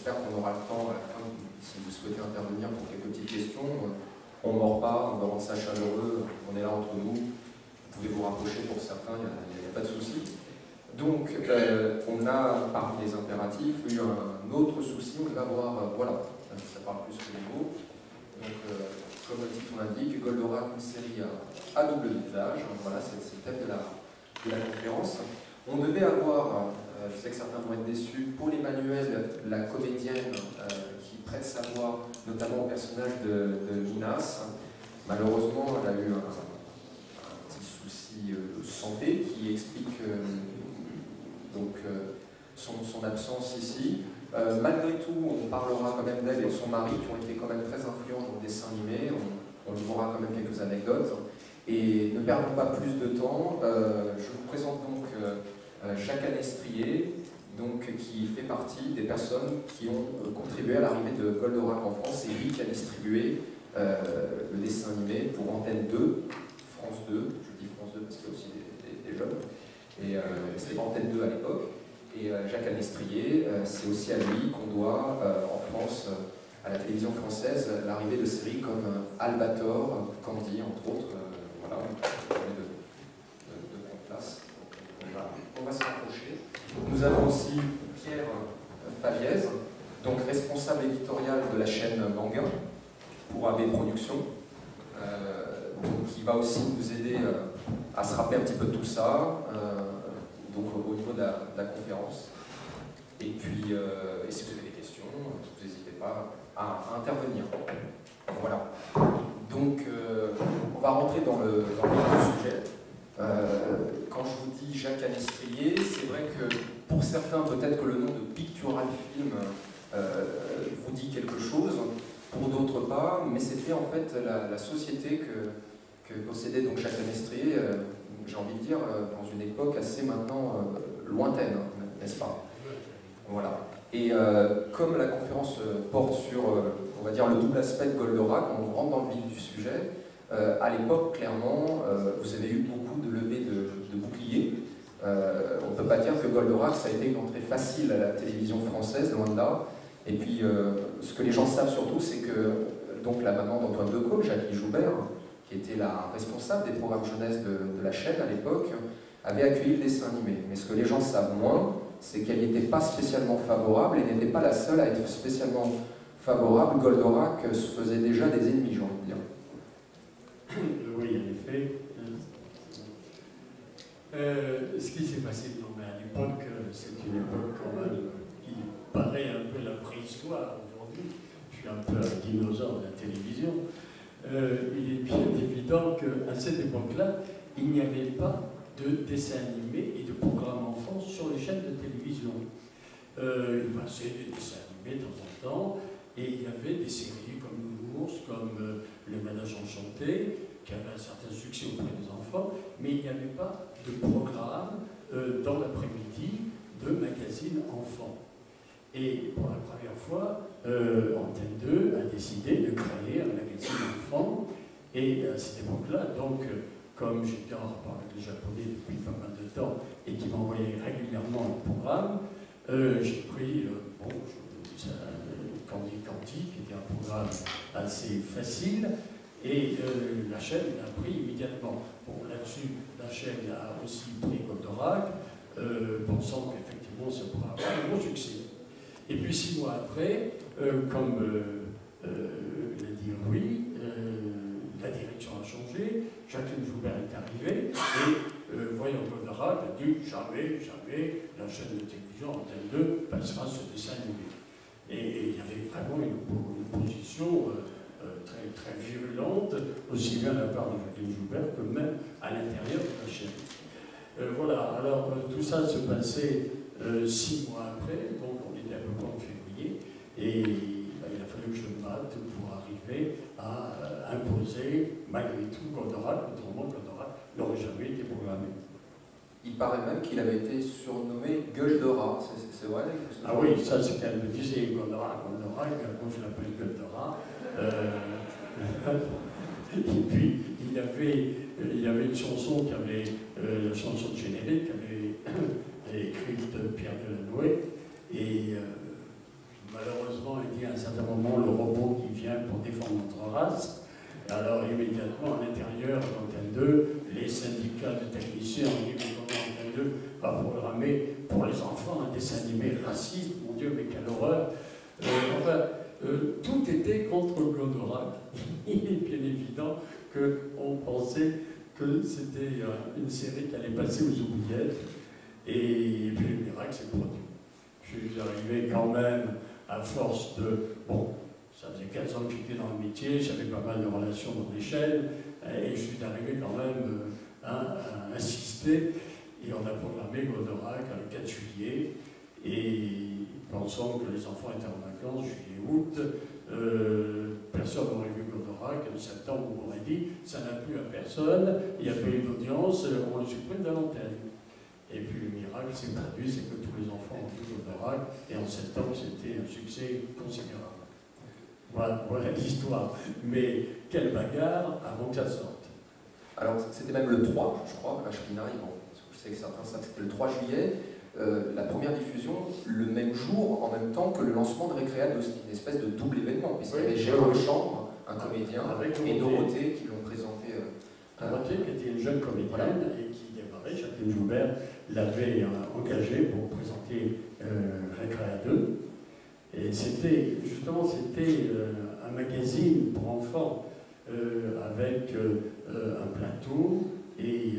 j'espère qu'on aura le temps à la fin, si vous souhaitez intervenir pour quelques petites questions. On ne mord pas, on va rendre ça chaleureux, on est là entre nous. Vous pouvez vous rapprocher pour certains, il n'y a pas de souci. Donc, on a, parmi les impératifs, eu un autre souci, on va voir, voilà, ça parle plus que les mots. Donc, comme le titre l'indique, Goldorak, une série à double visage, voilà, c'est le thème de la conférence. On devait avoir, je sais que certains vont être déçus, Paul Emmanuel, la comédienne qui prête sa voix, notamment au personnage de Minas. Malheureusement, elle a eu un petit souci de santé qui explique son absence ici. Malgré tout, on parlera quand même d'elle et de son mari qui ont été quand même très influents dans le dessin animé. On verra quand même quelques anecdotes. Et ne perdons pas plus de temps, je vous présente donc Jacques Anestrier, qui fait partie des personnes qui ont contribué à l'arrivée de Goldorak en France. C'est lui qui a distribué le dessin animé pour Antenne 2, France 2, je dis France 2 parce qu'il y a aussi des jeunes, et c'était Antenne 2 à l'époque. Et Jacques Anestrier, c'est aussi à lui qu'on doit, en France, à la télévision française, l'arrivée de séries comme Albator, Candy, entre autres. Voilà, de prendre place. On va se rapprocher. Nous avons aussi Pierre Faviez, donc responsable éditorial de la chaîne Manga pour AB Productions, qui va aussi nous aider à se rappeler un petit peu de tout ça. Donc au niveau de la conférence. Et puis, et si vous avez des questions, vous n'hésitez pas à intervenir. Voilà. Donc, on va rentrer dans le sujet. Quand je vous dis Jacques Anestrier, c'est vrai que pour certains, peut-être que le nom de Pictural Film vous dit quelque chose, pour d'autres pas, mais c'était en fait la société que possédait donc Jacques Anestrier, j'ai envie de dire, dans une époque assez maintenant lointaine, n'est-ce pas? Voilà. Et comme la conférence porte sur, on va dire, le double aspect de Goldorak, on rentre dans le vif du sujet. À l'époque, clairement, vous avez eu beaucoup de levées de boucliers. On ne peut pas dire que Goldorak, ça a été une entrée facile à la télévision française, loin de là. Et puis, ce que les gens savent surtout, c'est que donc, la maman d'Antoine Decaux, Jackie Joubert, qui était la responsable des programmes jeunesse de la chaîne à l'époque, avait accueilli le dessin animé. Mais ce que les gens savent moins, c'est qu'elle n'était pas spécialement favorable et n'était pas la seule à être spécialement favorable. Goldorak se faisait déjà des ennemis, j'ai envie de dire. Oui, en effet. Ce qui s'est passé à l'époque, c'est une époque quand même qui paraît un peu la préhistoire aujourd'hui. Je suis un peu un dinosaure de la télévision. Il est bien évident qu'à cette époque-là, il n'y avait pas de dessins animés et de programmes enfants sur les chaînes de télévision. Il passait des dessins animés de temps en temps, et il y avait des séries comme Nounours, comme Le Ménage Enchanté, qui avait un certain succès auprès des enfants, mais il n'y avait pas de programme dans l'après-midi de magazine enfants. Et pour la première fois, Antenne 2 a décidé de créer un magazine enfant. Et à cette époque-là, donc, comme j'étais en rapport avec les Japonais depuis pas mal de temps et qui m'envoyaient régulièrement un programme, j'ai pris Candy Candy, qui était un programme assez facile, et la chaîne l'a pris immédiatement. Bon, là-dessus, la chaîne a aussi pris Goldorak, pensant qu'effectivement ça pourrait avoir un gros succès. Et puis 6 mois après, comme l'a dit Louis, la direction a changé, Jacqueline Joubert est arrivée, et voyant Goldorak, a dit jamais la chaîne de télévision Antenne 2 passera ce dessin animé. Et il y avait vraiment une opposition très, très virulente, aussi bien de la part de Jacqueline Joubert que même à l'intérieur de la chaîne. Voilà, alors tout ça se passait 6 mois après, donc on était à peu près en février, et il a fallu que je me batte pour arriver à imposer, malgré tout, Goldorak, autrement Goldorak n'aurait jamais été programmé. Il paraît même qu'il avait été surnommé Gueule-Dora, c'est vrai? Ah oui, ça c'est qu'elle me disait Goldorak, moi je l'appelle Gueule-Dora. Et puis il y avait une chanson la chanson de générique qu'avait écrite Pierre Delanoë, et malheureusement certain moment le robot qui vient pour défendre notre race. Alors immédiatement, à l'intérieur d'Antenne 2, les syndicats de techniciens ont dit que Antenne 2 va programmer pour les enfants un dessin animé raciste, mon Dieu, mais quelle horreur. Tout était contre Goldorak. Il est bien évident qu'on pensait que c'était une série qui allait passer aux oubliettes, et puis le miracle s'est produit. Je suis arrivé quand même, à force de... Bon, ça faisait 15 ans que j'étais dans le métier, j'avais pas mal de relations dans les chaînes, et je suis arrivé quand même à insister, et on a programmé Goldorak le 4 juillet, et pensant que les enfants étaient en vacances, juillet, août, personne n'aurait vu Goldorak, en septembre on aurait dit, ça n'a plu à personne, il n'y a pas eu d'audience, on le supprime de l'antenne. Et puis le miracle s'est produit, c'est que tous les enfants ont vu Goldorak, et en septembre c'était un succès considérable. Voilà l'histoire. Mais quelle bagarre avant que ça sorte. Alors c'était même le 3, je crois, la Chapinari, bon, je sais que certains savent que c'était le 3 juillet, la première diffusion le même jour, en même temps que le lancement de Récréa, une espèce de double événement, puisqu'il y avait Gérard Chambre, un comédien, et Dorothée qui l'ont présenté. Dorothée, qui était une jeune comédienne, et qui démarrait, Jacqueline Joubert l'avait engagée pour présenter Récréa 2. Et c'était, justement, un magazine pour enfants avec un plateau et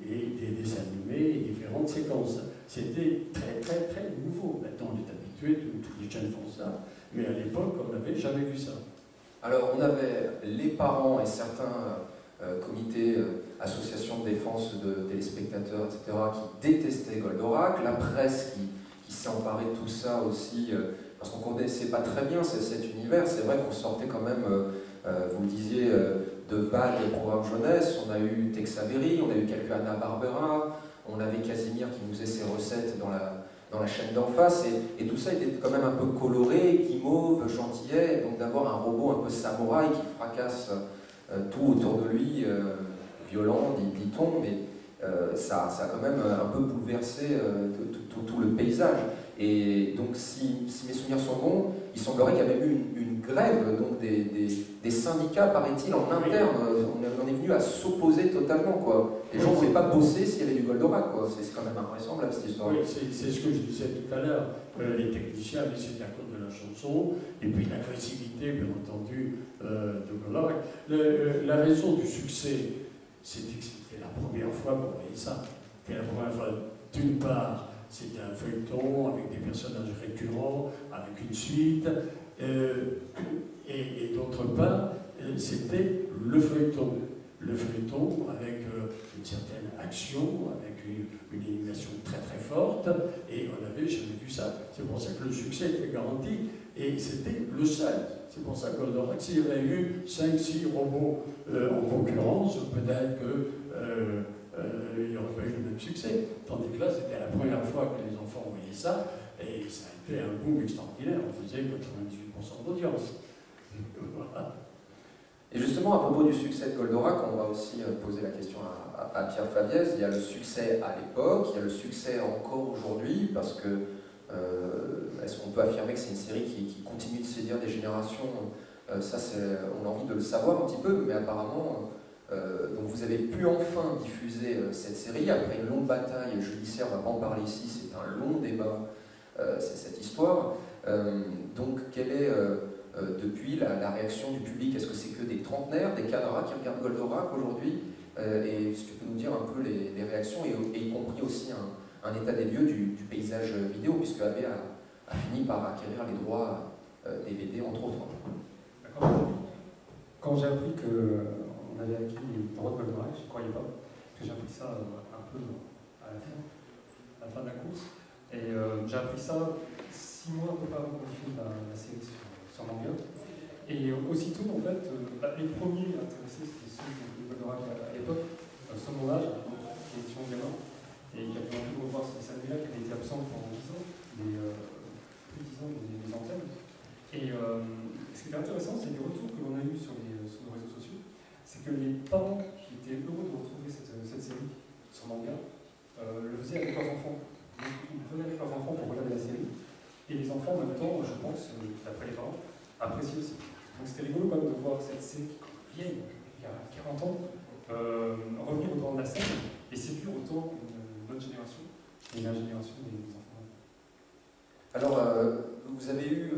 des dessins animés et différentes séquences. C'était très, très, très nouveau. Maintenant, on est habitué, tous les jeunes font ça. Mais à l'époque, on n'avait jamais vu ça. Alors, on avait les parents et certains comités, associations de défense de téléspectateurs, etc., qui détestaient Goldorak, la presse qui s'est emparée de tout ça aussi, parce qu'on ne connaissait pas très bien cet univers. C'est vrai qu'on sortait quand même, vous le disiez, de vagues programmes jeunesse. On a eu Tex Avery, on a eu quelques Hanna-Barbera, on avait Casimir qui nous faisait ses recettes dans la chaîne d'en face, et tout ça était quand même un peu coloré, guimauve, gentillet, donc d'avoir un robot un peu samouraï qui fracasse tout autour de lui, violent, dit-on, mais ça a quand même un peu bouleversé tout le paysage. Et donc, si mes souvenirs sont bons, il semblerait qu'il y avait eu une grève donc des syndicats, paraît-il, en interne. On est venu à s'opposer totalement, quoi. Les gens ne voulaient pas bosser s'il y avait du Goldorak, quoi. C'est quand même invraisemblable, cette histoire. Oui, c'est ce que je disais tout à l'heure. Les techniciens, mais c'était à cause de la chanson, et puis l'agressivité, bien entendu, de Goldorak. La raison du succès, c'était que c'était la première fois qu'on voyait ça. C'était la première fois, d'une part, c'était un feuilleton avec des personnages récurrents, avec une suite, et d'autre part, c'était le feuilleton. Le feuilleton avec une certaine action, avec une animation très très forte, et on n'avait jamais vu ça. C'est pour ça que le succès était garanti, et c'était le seul. C'est pour ça que Goldorak, s'il y avait eu 5-6 robots en concurrence, peut-être qu'il n'y aurait pas eu le même succès. Tandis que là, c'était la première fois que les enfants voyaient ça, et ça a été un boom extraordinaire. On faisait 98% d'audience. Voilà. Et justement, à propos du succès de Goldorak, on va aussi poser la question à Pierre Fabiez. Il y a le succès à l'époque, il y a le succès encore aujourd'hui, parce que est-ce qu'on peut affirmer que c'est une série qui continue de séduire des générations? Ça, on a envie de le savoir un petit peu, mais apparemment, donc vous avez pu enfin diffuser cette série après une longue bataille judiciaire. On ne va pas en parler ici, c'est un long débat, c'est cette histoire. Donc, quelle est depuis la réaction du public? Est-ce que c'est que des trentenaires, des cadras qui regardent Goldorak aujourd'hui? Et est-ce que tu peux nous dire un peu les réactions, et y compris aussi un état des lieux du paysage vidéo, puisque AB a fini par acquérir les droits DVD, entre autres. D'accord. Quand j'ai appris qu'on avait acquis les droits de Goldorak, je ne croyais pas, parce que j'ai appris ça un peu à la fin de la course. Et j'ai appris ça 6 mois avant qu'on diffuse la série sur manga. Et aussitôt, en fait, les premiers intéressés, c'était ceux de Goldorak à l'époque, son mon âge, qui est Sion Gamin, et qui a pu revoir ces scènes-là qui avaient été absentes pendant 10 ans, plus de 10 ans des antennes. Et ce qui était intéressant, c'est les retours que l'on a eu sur nos réseaux sociaux, c'est que les parents qui étaient heureux de retrouver cette série sur manga le faisaient avec leurs enfants. Donc, ils venaient avec leurs enfants pour regarder la série, et les enfants, en même temps, je pense, d'après les parents, apprécié aussi. Donc c'était rigolo quand même de voir cette série vieille, il y a 40 ans, revenir au devant de la scène et séduire autant une bonne génération et la génération des enfants. Alors, vous avez eu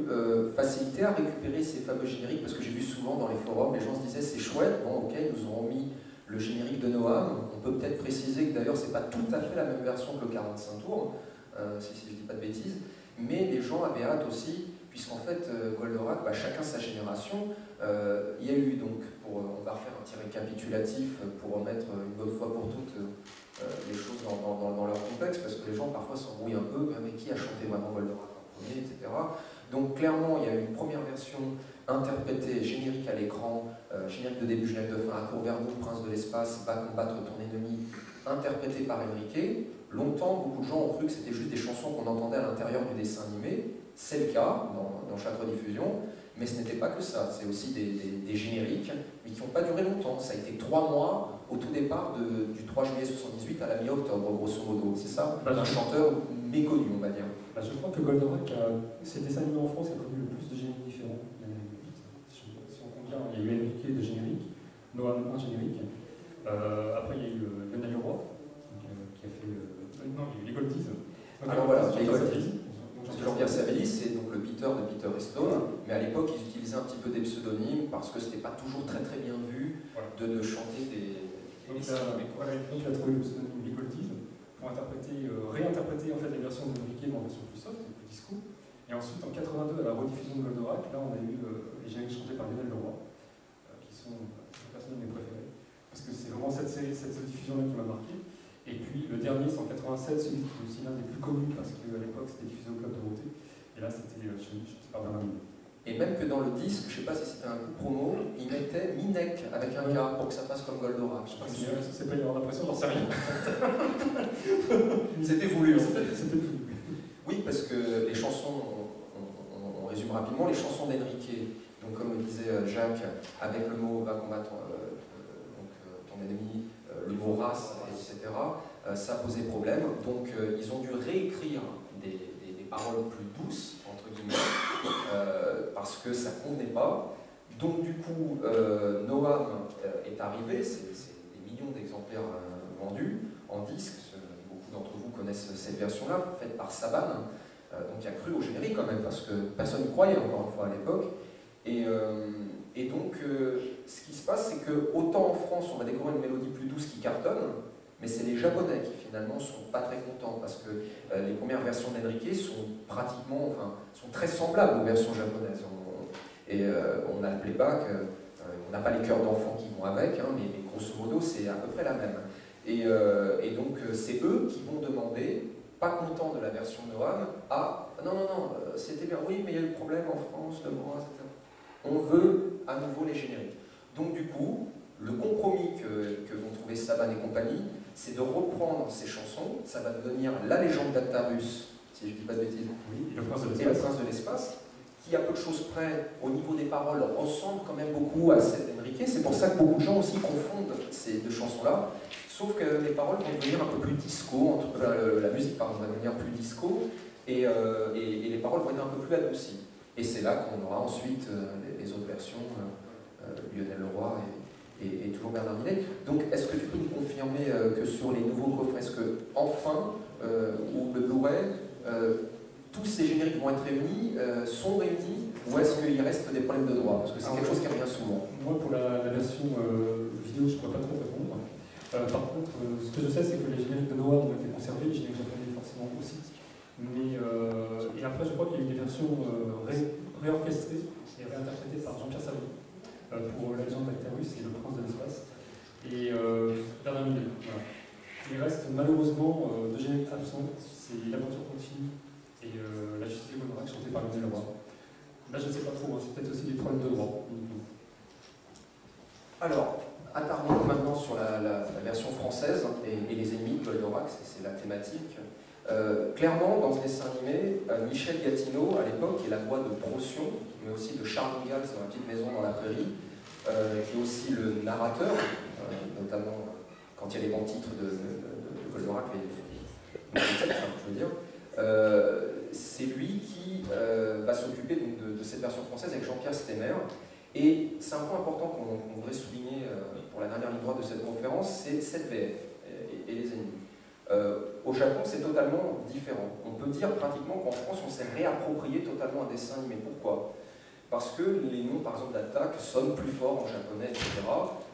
facilité à récupérer ces fameux génériques, parce que j'ai vu souvent dans les forums, les gens se disaient c'est chouette, bon ok, ils nous ont mis le générique de Noam. On peut peut-être préciser que d'ailleurs c'est pas tout à fait la même version que le 45 tours, si je dis pas de bêtises, mais les gens avaient hâte aussi, puisqu'en fait Goldorak, chacun sa génération, il y a eu donc, on va refaire un petit récapitulatif pour remettre une bonne fois pour toutes les choses dans leur contexte, parce que les gens parfois s'embrouillent un peu, mais qui a chanté vraiment Goldorak en premier, etc. Donc clairement, il y a eu une première version interprétée, générique à l'écran, générique de début, générique de fin, à court Verdun, prince de l'espace, va combattre ton ennemi, interprété par Enrique. Longtemps, beaucoup de gens ont cru que c'était juste des chansons qu'on entendait à l'intérieur du dessin animé. C'est le cas dans chaque rediffusion, mais ce n'était pas que ça. C'est aussi des génériques, mais qui n'ont pas duré longtemps. Ça a été 3 mois au tout départ du 3 juillet 78 à la mi-octobre, grosso modo. C'est ça, un chanteur méconnu, on va dire. Je crois que Goldorak, ces dessins animés en France, a connu le plus de génériques différents. Il y en a eu 8. Si on compte bien, il y a eu Enrique de générique, Noam un générique. Après, il y a eu Lionel Leroy, qui a fait. Non, il y a eu les Goldies. Alors voilà, les Goldies. Jean-Pierre Savelli, c'est donc le Peter de Peter et Stone, mais à l'époque ils utilisaient un petit peu des pseudonymes parce que c'était pas toujours très bien vu de chanter des. Donc il a trouvé le pseudonyme Les Goldies pour réinterpréter en fait la version d'Enrique en version plus soft, plus disco. Et ensuite en 82 à la rediffusion de Goldorak, là on a eu les génériques chantés par Lionel Leroy, qui sont personnes de mes préférées, parce que c'est vraiment cette diffusion-là qui m'a marqué. Et puis le dernier, c'est en 87, celui qui est aussi l'un des plus connus, parce qu'à l'époque c'était diffusé au Club Dorothée, et là c'était chanté par Bernard Minet. Et même que dans le disque, je ne sais pas si c'était un coup promo, ils mettaient Minek avec un K pour que ça fasse comme Goldorak. Je sais pas si c'est pas y avoir l'impression, j'en sais rien. C'était voulu. C'était voulu. Oui, parce que les chansons, on résume rapidement, les chansons d'Enrique, donc comme disait Jacques, avec le mot va combattre ton ennemi, le mot race, etc., ça posait problème. Donc ils ont dû réécrire des paroles plus douces, entre guillemets, parce que ça ne convenait pas. Donc du coup, Noam est arrivé, c'est des millions d'exemplaires vendus en disque. Beaucoup d'entre vous connaissent cette version-là, faite par Saban, donc qui a cru au générique quand même, parce que personne n'y croyait encore une fois à l'époque. Et donc, ce qui se passe, c'est que autant en France, on va découvrir une mélodie plus douce qui cartonne, mais c'est les Japonais qui finalement sont pas très contents, parce que les premières versions d'Enrique sont sont très semblables aux versions japonaises. On a le playback, on n'a pas les chœurs d'enfants qui vont avec, mais grosso modo, c'est à peu près la même. Et donc, c'est eux qui vont demander, pas contents de la version Noam, non, c'était bien, oui, mais il y a eu le problème en France, le droit, etc. On veut à nouveau les génériques. Donc du coup, le compromis que vont trouver Saban et compagnie, c'est de reprendre ces chansons, ça va devenir la légende d'Actarus, si je ne dis pas de bêtises, oui, et le prince de l'espace, qui à peu de choses près, au niveau des paroles, ressemble quand même beaucoup à celle d'Enrique. C'est pour ça que beaucoup de gens aussi confondent ces deux chansons-là, sauf que les paroles vont devenir un peu plus disco, la musique va devenir plus disco, et les paroles vont être un peu plus adoucies. Et c'est là qu'on aura ensuite les autres versions, Lionel Leroy et toujours Bernard Minet. Donc, est-ce que tu peux nous confirmer que sur les nouveaux coffrets, est-ce que enfin, ou le Blu-ray, tous ces génériques vont être réunis, sont réunis, ou est-ce qu'il reste des problèmes de droit? Parce que c'est quelque chose qui revient souvent. Moi, pour la version vidéo, je ne pourrais pas trop répondre. Par contre, ce que je sais, c'est que les génériques de Noam ont été conservés, les génériques japonais forcément aussi. Mais, et après, je crois qu'il y a eu des versions réorchestrées et réinterprétées par Jean-Pierre Savelli pour la légende d'Actarus et le prince de l'espace. Et Bernard Minet. Voilà. Il reste malheureusement deux génériques absents, c'est L'aventure continue et La justice de Goldorak chantée par Lionel Leroy. Là, je ne sais pas trop, c'est peut-être aussi des problèmes de droit. Alors, attardons-nous maintenant sur la version française et les ennemis de Goldorak, c'est la thématique. Clairement, dans ce dessin animé, Michel Gatineau, à l'époque, qui est la voix de Procyon, mais aussi de Charles Ingalls dans La petite maison dans la prairie, qui est aussi le narrateur, notamment quand il y a les bons titres de Goldorak, je veux dire, c'est lui qui va s'occuper de cette version française avec Jean-Pierre Stemmer. Et c'est un point important qu'on voudrait souligner pour la dernière ligne droite de cette conférence, c'est cette VF et les ennemis. Au Japon, c'est totalement différent. On peut dire pratiquement qu'en France, on s'est réapproprié totalement un dessin animé. Pourquoi? Parce que les noms, par exemple, d'attaque sonnent plus fort en japonais, etc.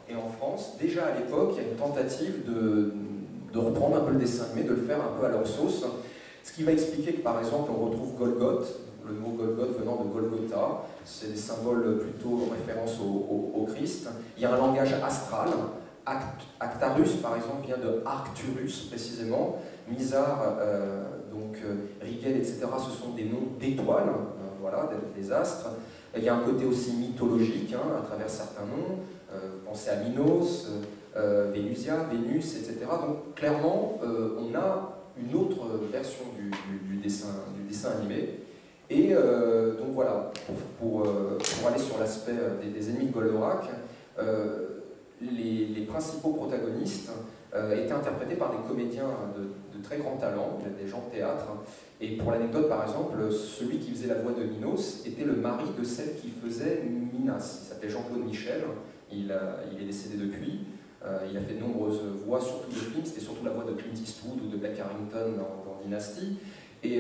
Et en France, déjà à l'époque, il y a une tentative de reprendre un peu le dessin animé, de le faire un peu à leur sauce. Ce qui va expliquer que, par exemple, on retrouve Golgoth, le mot Golgoth venant de Golgotha, c'est des symboles plutôt en référence au Christ. Il y a un langage astral. Actarus, par exemple, vient de Arcturus, précisément. Mizar, Rigel, etc., ce sont des noms d'étoiles, voilà, des astres. Il y a un côté aussi mythologique, à travers certains noms. Pensez à Minos, Vénusia, Vénus, etc. Donc, clairement, on a une autre version du dessin animé. Et donc voilà, pour aller sur l'aspect des ennemis de Goldorak, les principaux protagonistes étaient interprétés par des comédiens de très grand talent, des gens de théâtre. Et pour l'anecdote, par exemple, celui qui faisait la voix de Minos était le mari de celle qui faisait Minas. Il s'appelait Jean-Claude Michel, il est décédé depuis. Il a fait de nombreuses voix sur tous les films, c'était surtout la voix de Clint Eastwood ou de Black Harrington dans Dynasty. Et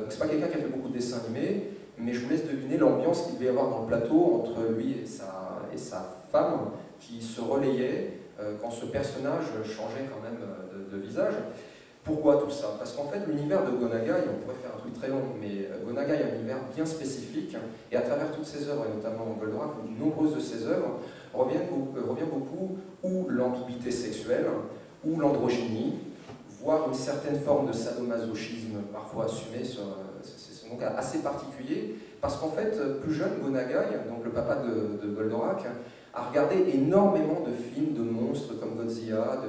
c'est pas quelqu'un qui a fait beaucoup de dessins animés, mais je vous laisse deviner l'ambiance qu'il devait y avoir dans le plateau entre lui et sa femme, qui se relayaient quand ce personnage changeait quand même de visage. Pourquoi tout ça? Parce qu'en fait, l'univers de Go Nagai, on pourrait faire un truc très long, mais Go Nagai a un univers bien spécifique, et à travers toutes ses œuvres, et notamment Goldorak, nombreuses de ses œuvres, revient beaucoup ou l'ambiguïté sexuelle, ou l'androgynie, voire une certaine forme de sadomasochisme parfois assumé. C'est donc assez particulier, parce qu'en fait, plus jeune, Go Nagai, donc le papa de Goldorak, a regardé énormément de films de monstres comme Godzilla,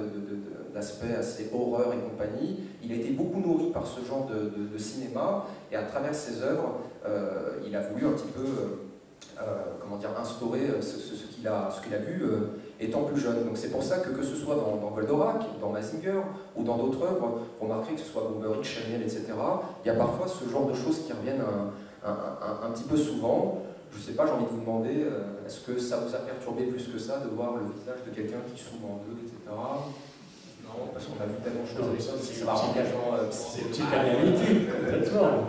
d'aspects assez horreur et compagnie. Il a été beaucoup nourri par ce genre de cinéma, et à travers ses œuvres, il a voulu un petit peu instaurer ce qu'il a vu étant plus jeune. Donc c'est pour ça que ce soit dans Goldorak, dans Mazinger ou dans d'autres œuvres, vous remarquerez que ce soit Bomberich, Chaniel, etc., il y a parfois ce genre de choses qui reviennent un petit peu souvent. Je ne sais pas, j'ai envie de vous demander, est-ce que ça vous a perturbé plus que ça de voir le visage de quelqu'un qui s'ouvre en deux, etc. Non, parce qu'on a vu tellement de choses avec ça, c'est engagement. C'est psychanalytique, complètement.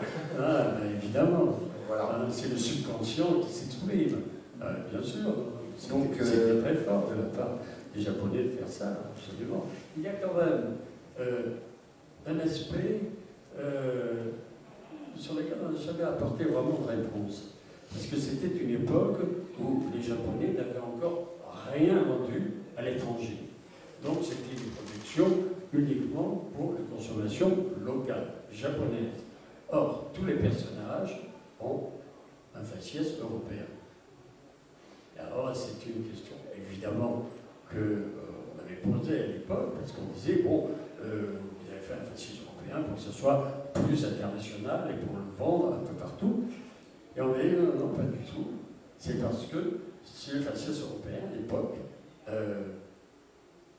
Évidemment. Voilà. C'est le subconscient qui s'exprime, bien sûr. C'était très fort de la part des Japonais de faire ça, absolument. Il y a quand même un aspect sur lequel on n'a jamais apporté vraiment de réponse. Parce que c'était une époque où les Japonais n'avaient encore rien vendu à l'étranger. Donc c'était une production uniquement pour la consommation locale, japonaise. Or, tous les personnages ont un faciès européen. Et alors, c'est une question, évidemment, qu'on avait posée à l'époque, parce qu'on disait, bon, vous avez fait un faciès européen pour que ce soit plus international et pour le vendre un peu partout. Et on a dit, non, pas du tout. C'est parce que c'est le faciès européen à l'époque,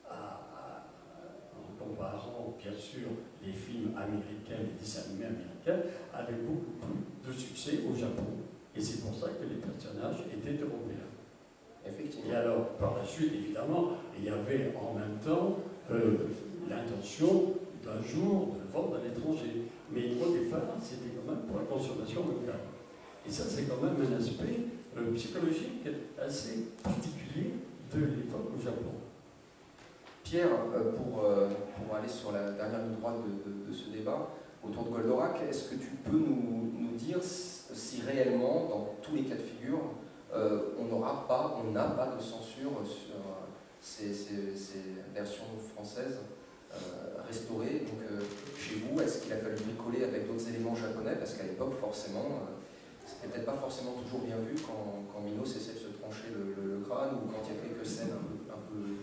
en comparant, bien sûr, les films américains, les dessins animés américains, avait beaucoup plus de succès au Japon. Et c'est pour ça que les personnages étaient européens. Effectivement. Et alors, par la suite, évidemment, il y avait en même temps l'intention d'un jour de le vendre à l'étranger. Mais au départ, c'était quand même pour la consommation locale. Et ça, c'est quand même un aspect psychologique assez particulier de l'époque au Japon. Pierre, pour aller sur la dernière ligne droite de ce débat autour de Goldorak, est-ce que tu peux nous dire si réellement, dans tous les cas de figure, on n'a pas de censure sur ces versions françaises restaurées? Donc, chez vous, est-ce qu'il a fallu bricoler avec d'autres éléments japonais? Parce qu'à l'époque, forcément, c'était peut-être pas forcément toujours bien vu quand Minos essaie de se trancher le crâne, ou quand il y a quelques scènes un peu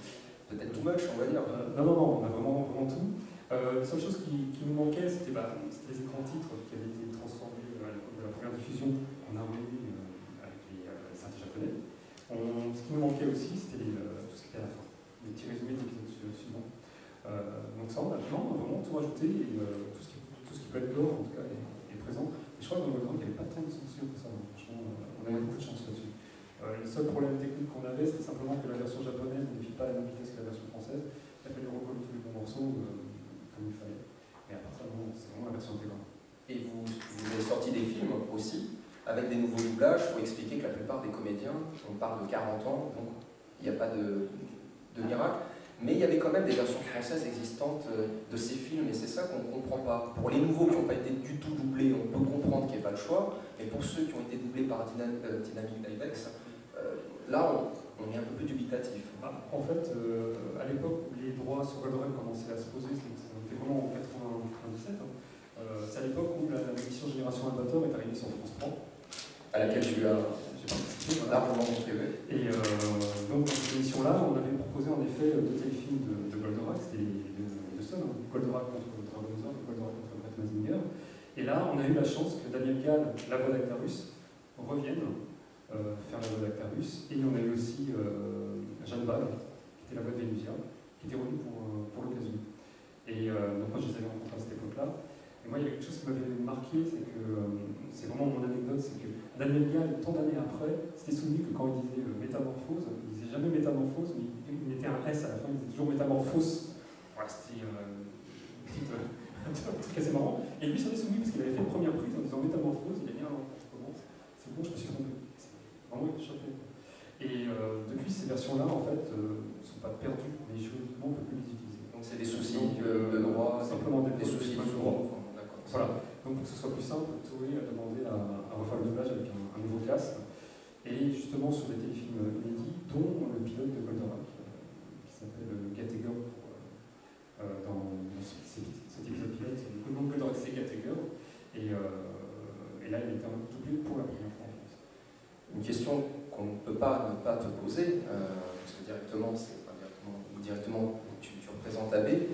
peut-être too much, on va dire. Non, on a vraiment tout. La seule chose qui nous manquait, c'était les écrans titres qui avaient été transformés à l'époque de la première diffusion en harmonie avec les synthés japonais. Ce qui nous manquait aussi, c'était tout ce qui était à la fin, les petits résumés de l'épisode suivant. Donc ça, on a vraiment tout rajouté, et tout ce qui peut être gore, en tout cas, est présent. Et je crois que dans le grand, il n'y avait pas tant de censure que ça, franchement. seul problème technique qu'on avait, c'était simplement que la version japonaise ne défile pas à la même vitesse que la version française. Il a fallu recoller tous les bons morceaux comme il fallait. Et à part ça, c'est vraiment la version intégrale. Et vous avez sorti des films aussi, avec des nouveaux doublages. Il faut expliquer que la plupart des comédiens, on parle de 40 ans, donc il n'y a pas de miracle. Mais il y avait quand même des versions françaises existantes de ces films, et c'est ça qu'on ne comprend pas. Pour les nouveaux qui n'ont pas été du tout doublés, on peut comprendre qu'il n'y ait pas le choix, mais pour ceux qui ont été doublés par Dynamic Divex, là on est un peu plus dubitatif. En fait, à l'époque où les droits sur Goldorak commençaient à se poser, c'était vraiment en 97, c'est à l'époque où l'émission Génération Albator est arrivée sur France 3. À laquelle j'ai participé, largement contribué. Et donc, dans cette émission-là, on avait proposé en effet deux téléfilms de Goldorak, c'était de Stone, Goldorak contre Dragonzor et Goldorak contre Brett Mazinger. Et là, on a eu la chance que Daniel Gall, la voix d'Actarus, revienne faire la voix d'Actarus. Et on a eu aussi Jeanne Ball, qui était la voix de Vénusia, qui était revenue pour l'occasion. Et donc, moi, je les avais rencontrés à cette époque-là. Et moi, il y a quelque chose qui m'avait marqué, c'est que, c'est vraiment mon anecdote, c'est que Daniel Gall, tant d'années après, s'était souvenu que quand il disait métamorphose, il disait jamais métamorphose, mais il mettait un S à la fin, il disait toujours métamorphose. Voilà, c'était un truc assez marrant. Et lui s'en est souvenu parce qu'il avait fait une première prise en disant métamorphose, il a dit ah non, c'est bon, je me suis trompé. Vraiment, il était choqué. Et depuis, ces versions-là, en fait, ne sont pas perdues, mais juridiquement, on ne peut plus les utiliser. Donc c'est des soucis de droit, simplement des soucis de droit. Voilà, donc pour que ce soit plus simple, Toei a demandé à refaire le doublage avec un nouveau casque, et justement sur des téléfilms inédits, dont le pilote de Goldorak, qui s'appelle Gattager, dans cet épisode pilote, le nom de Goldorak c'est Gattager, et là il a été doublé pour la première fois en France. Une question qu'on ne peut pas ne pas te poser, parce que directement, tu représentes AB.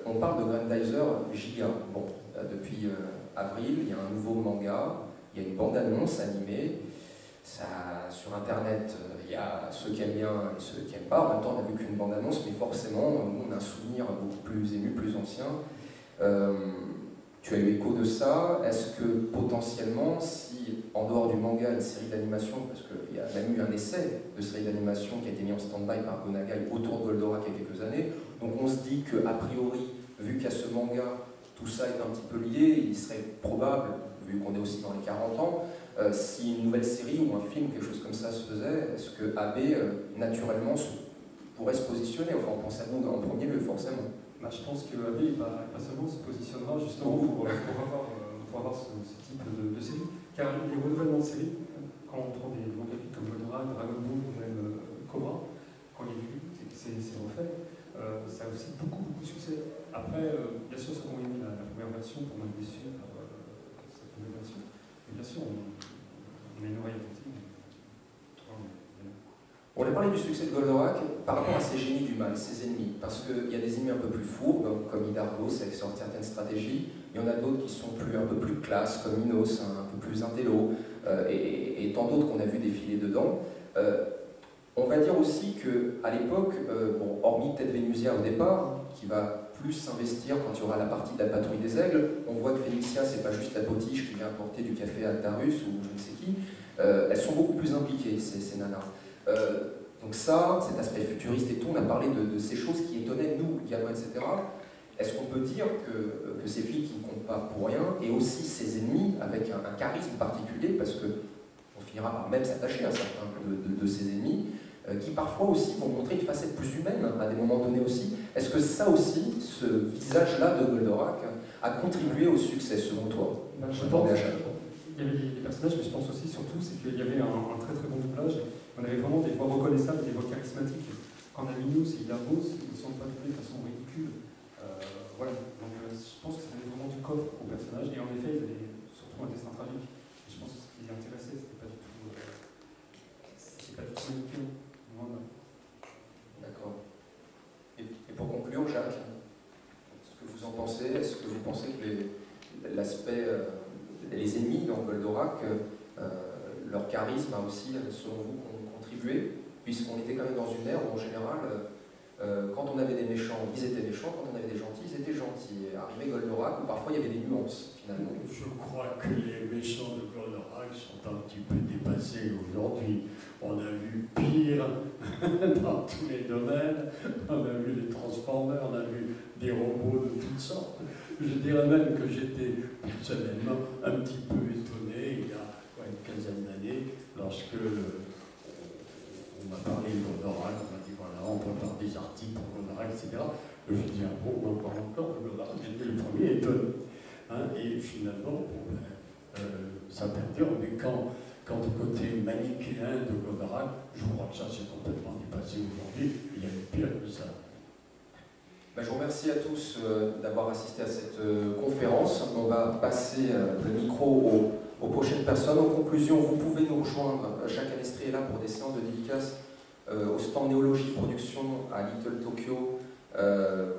On parle de Grandizer Giga. Bon, depuis avril, il y a un nouveau manga, il y a une bande-annonce animée. Ça, sur Internet, il y a ceux qui aiment bien et ceux qui n'aiment pas. En même temps, on n'a vu qu'une bande-annonce, mais forcément, nous, on a un souvenir beaucoup plus ému, plus ancien. Tu as eu écho de ça. Est-ce que potentiellement, si en dehors du manga, une série d'animation, parce qu'il y a même eu un essai de série d'animation qui a été mis en stand-by par Gonagai autour de Goldorak il y a quelques années, donc on se dit qu'a priori, vu qu'il y a ce manga, tout ça est un petit peu lié, il serait probable, vu qu'on est aussi dans les 40 ans, si une nouvelle série ou un film, quelque chose comme ça se faisait, est-ce que AB, naturellement, pourrait se positionner? Enfin, on pense à nous en premier lieu, forcément. Je pense que AB, pas seulement se positionnera justement pour avoir ce type de série, car les renouvellements de séries, quand on prend des mangas comme Goldorak, Dragon Ball ou même Cobra, quand il y a du c'est refait, ça a aussi beaucoup de succès. Après, bien sûr, ceux qui ont aimé la première version pour moi déçus par cette nouvelle version, mais bien sûr, on a une oreille attentive. On a parlé du succès de Goldorak par rapport à ses génies du mal, ses ennemis, parce qu'il y a des ennemis un peu plus fourbes, comme Hidargos avec certaines stratégies, il y en a d'autres qui sont un peu plus classe, comme Minos, un peu plus intello, et tant d'autres qu'on a vu défiler dedans. On va dire aussi qu'à l'époque, hormis peut-être Vénusia au départ, qui va plus s'investir quand il y aura la partie de la patrouille des aigles, on voit que Phénicia, c'est pas juste la potiche qui vient apporter du café à Altarus ou je ne sais qui, elles sont beaucoup plus impliquées, ces nanas. Donc ça, cet aspect futuriste et tout, on a parlé de ces choses qui étonnaient nous, gamins, etc. Est-ce qu'on peut dire que ces filles qui ne comptent pas pour rien, et aussi ces ennemis avec un charisme particulier, parce qu'on finira par même s'attacher à certains de ces ennemis, qui parfois aussi vont montrer une facette plus humaine à des moments donnés aussi. Est-ce que ça aussi, ce visage-là de Goldorak, a contribué au succès selon toi? Je pense qu'il y avait des personnages, mais je pense aussi surtout c'est qu'il y avait un très très bon doublage. On avait vraiment des voix reconnaissables, des voix charismatiques. Quand on a Minos et Hidargos, ils ne sont pas doublés de façon ridicule. Voilà, donc je pense que ça donnait vraiment du coffre au personnage. Et en effet, ils avaient surtout un destin tragique. Et je pense que ce qui les intéressait, c'était pas du tout ridicule. D'accord. Et pour conclure, Jacques, ce que vous en pensez, est-ce que vous pensez que l'aspect, les ennemis dans Goldorak, leur charisme a aussi, selon vous, contribué, puisqu'on était quand même dans une ère où, en général, quand on avait des méchants, ils étaient méchants, quand on avait des gentils, ils étaient gentils. Et arrivé Goldorak, où parfois il y avait des nuances, finalement. Je crois que les méchants de Goldorak sont un petit peu dépassés aujourd'hui. On a vu pire dans tous les domaines. On a vu les Transformers, on a vu des robots de toutes sortes. Je dirais même que j'étais personnellement un petit peu étonné, il y a une quinzaine d'années, lorsque on m'a parlé de Goldorak, on m'a dit voilà, on prépare des articles pour Goldorak, etc. Je dis ah bon, encore Goldorak, j'étais le premier étonné. Et finalement, ça perdure, mais quand le côté manichéen de Goldorak, je crois que ça c'est complètement dépassé aujourd'hui, il y a eu pire que ça. Je vous remercie à tous d'avoir assisté à cette conférence. On va passer le micro aux prochaines personnes. En conclusion, vous pouvez nous rejoindre. Jacques Canestri est là pour des séances de dédicaces au stand Néologie Production à Little Tokyo.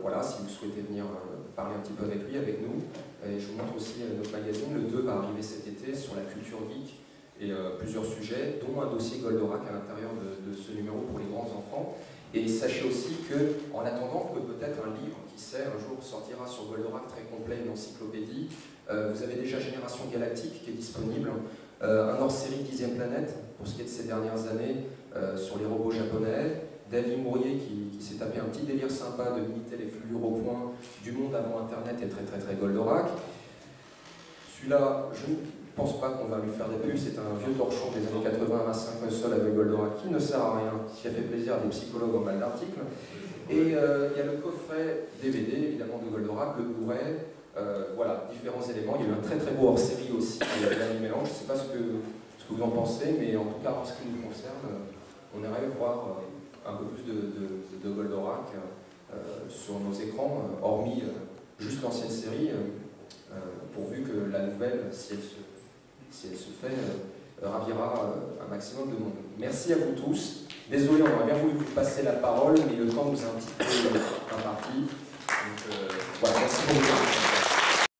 Voilà, si vous souhaitez venir parler un petit peu avec lui, avec nous. Et je vous montre aussi notre magazine. Le 2 va arriver cet été sur la culture geek et plusieurs sujets, dont un dossier Goldorak à l'intérieur de ce numéro pour les grands enfants. Et sachez aussi qu'en attendant que peut-être un livre, qui sait, un jour sortira sur Goldorak très complet, une encyclopédie, vous avez déjà Génération Galactique qui est disponible, un hors-série 10e planète, pour ce qui est de ces dernières années, sur les robots japonais, David Mourier qui s'est tapé un petit délire sympa de limiter les flux au point du monde avant Internet et très très très Goldorak. Celui-là, je ne pense pas qu'on va lui faire des pubs, c'est un vieux torchon des années 80 à 5 seul avec Goldorak qui ne sert à rien, qui a fait plaisir à des psychologues en mal d'articles. Et il y a le coffret DVD évidemment de Goldorak, le Blu-ray, voilà, différents éléments. Il y a eu un très très beau hors-série aussi, il y a un mélange, je ne sais pas ce que vous en pensez, mais en tout cas en ce qui nous concerne, on aimerait voir un peu plus de Goldorak sur nos écrans, hormis juste l'ancienne série, pourvu que la nouvelle, si elle se fait, ravira un maximum de monde. Merci à vous tous. Désolé, on aurait bien voulu vous passer la parole, mais le temps nous a un petit peu imparti. Donc voilà, merci beaucoup.